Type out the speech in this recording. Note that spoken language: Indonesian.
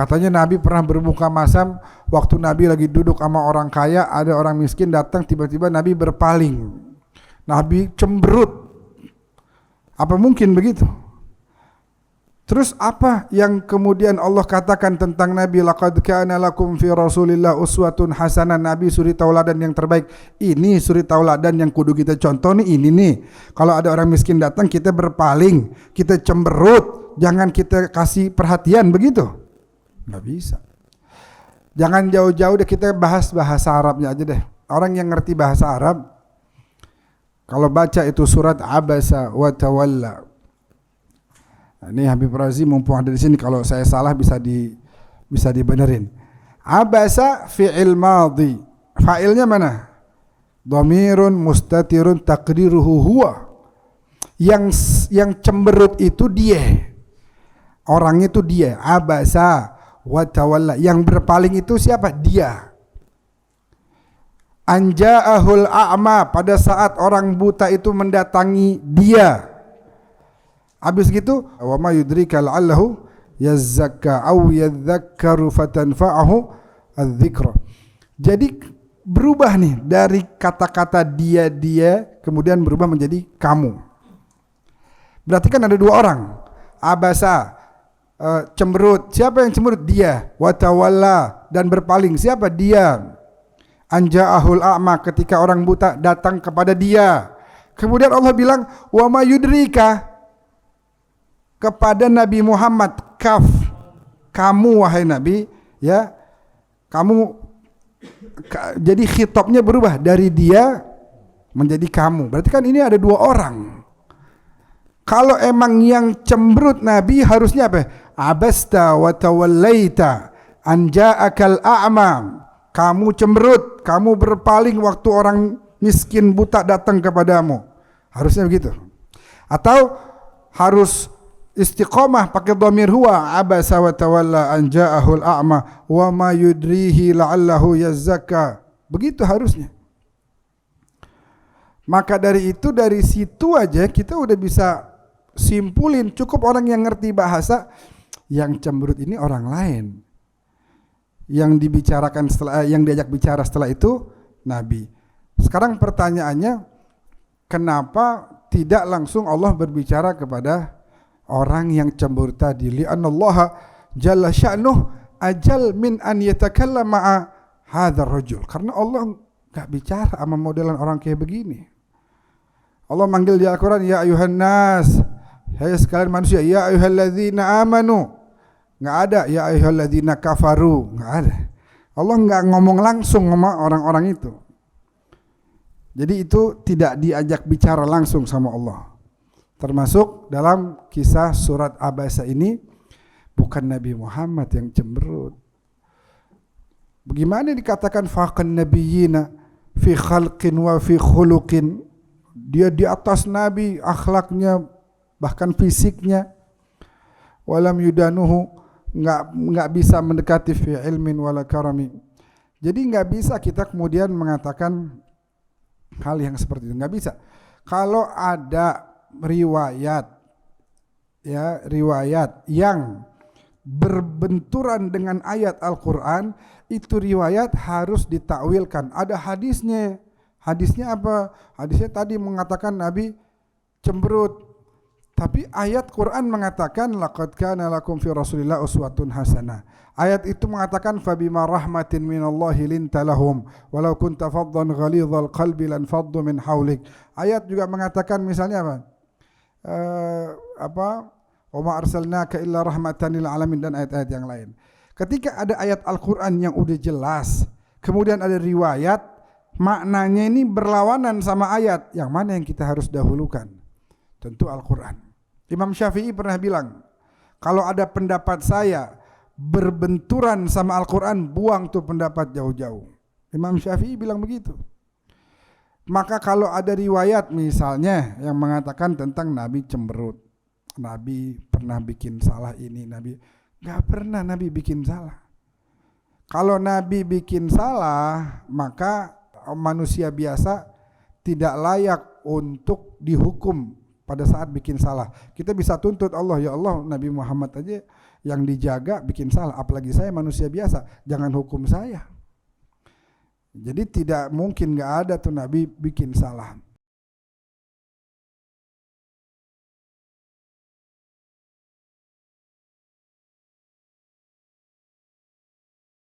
Katanya Nabi pernah berbuka masam waktu Nabi lagi duduk sama orang kaya, ada orang miskin datang, tiba-tiba Nabi berpaling. Nabi cemberut. Apa mungkin begitu? Terus apa yang kemudian Allah katakan tentang Nabi? Laqad kana lakum fi Rasulillah uswatun hasanah. Nabi suri tauladan yang terbaik. Ini suri tauladan yang kudu kita contoh nih, ini nih. Kalau ada orang miskin datang kita berpaling, kita cemberut, jangan kita kasih perhatian begitu. Nggak bisa. Jangan jauh-jauh deh, kita bahas bahasa Arabnya aja deh. Orang yang ngerti bahasa Arab, kalau baca itu surat Abasa wa Tawalla. Nah, ini Habib Razi mumpung ada di sini, kalau saya salah bisa dibenerin. Abasa fi'il madhi. Fa'ilnya mana? Dhamirun mustatirun taqdiruhu huwa. Yang cemberut itu dia. Orang itu dia. Abasa wa tawalla. Yang berpaling itu siapa? Dia. Anja'ahul a'ma, pada saat orang buta itu mendatangi dia. Habis gitu, wa ma yudrika la'allahu yazakka aw yadhakkaru fatanfa'ahu adz-dzikra. Jadi berubah nih dari kata-kata dia kemudian berubah menjadi kamu. Berarti kan ada dua orang. Abasa, cemberut. Siapa yang cemberut? Dia. Wa tawalla, dan berpaling. Siapa? Dia. Anja'ahul a'ma, ketika orang buta datang kepada dia. Kemudian Allah bilang, wa ma yudrika, kepada Nabi Muhammad, kaf, kamu wahai Nabi, ya, kamu, jadi khitabnya berubah dari dia menjadi kamu. Berarti kan ini ada dua orang. Kalau emang yang cemberut Nabi harusnya apa? Abasta wa tawallaita an ja'akal a'ma. Kamu cemberut, kamu berpaling waktu orang miskin buta datang kepadamu. Harusnya begitu. Atau harus istiqamah pakai dhamir huwa, abasa wa tawalla an ja'ahul a'ma wa ma yudrihi la'allahu yazakka. Begitu harusnya. Maka dari situ aja kita udah bisa simpulin, cukup orang yang ngerti bahasa, yang cemberut ini orang lain. Yang dibicarakan setelah, yang diajak bicara setelah itu Nabi. Sekarang pertanyaannya, kenapa tidak langsung Allah berbicara kepada orang yang cemburu tadi? Li'annallaha jalla sya'nuh ajal min an yatakallama ma'a hadzal rajul. Karena Allah enggak bicara sama modelan orang kayak begini. Allah manggil di Al-Qur'an, ya ayuhan nas, hai sekalian manusia, ya ayyuhalladzina amanu. Enggak ada ya ayyuhalladzina kafaru, enggak ada. Allah enggak ngomong langsung sama orang-orang itu. Jadi itu tidak diajak bicara langsung sama Allah. Termasuk dalam kisah surat Abasa ini, bukan Nabi Muhammad yang cemberut. Bagaimana dikatakan faqan nabiyina fi khalqin wa fi khuluqin? Dia di atas Nabi akhlaknya, bahkan fisiknya. Walam yudanuhu, enggak bisa mendekati fi ilmin wala karami. Jadi enggak bisa kita kemudian mengatakan hal yang seperti itu, enggak bisa. Kalau ada riwayat yang berbenturan dengan ayat Al-Quran, itu riwayat harus ditakwilkan. Ada hadisnya. Hadisnya apa? Hadisnya tadi mengatakan Nabi cemberut. Tapi ayat Quran mengatakan laqad kana lakum fi Rasulillah uswatun hasanah. Ayat itu mengatakan fabima rahmatin minallahi linta lahum walau kunta faddan ghalidhal qalbi lan faddu min haulik. Ayat juga mengatakan misalnya apa? Wa ma arsalnaka illa rahmatan lil alamin, dan ayat-ayat yang lain. Ketika ada ayat Al-Qur'an yang udah jelas, kemudian ada riwayat, maknanya ini berlawanan sama ayat, yang mana yang kita harus dahulukan? Tentu Al-Qur'an. Imam Syafi'i pernah bilang, kalau ada pendapat saya berbenturan sama Al-Quran, buang tuh pendapat jauh-jauh. Imam Syafi'i bilang begitu. Maka kalau ada riwayat misalnya yang mengatakan tentang Nabi cemberut, Nabi pernah bikin salah ini, Nabi gak pernah Nabi bikin salah. Kalau Nabi bikin salah, maka manusia biasa tidak layak untuk dihukum pada saat bikin salah. Kita bisa tuntut Allah, ya Allah, Nabi Muhammad aja yang dijaga bikin salah, apalagi saya manusia biasa, jangan hukum saya. Jadi tidak mungkin, nggak ada tuh Nabi bikin salah.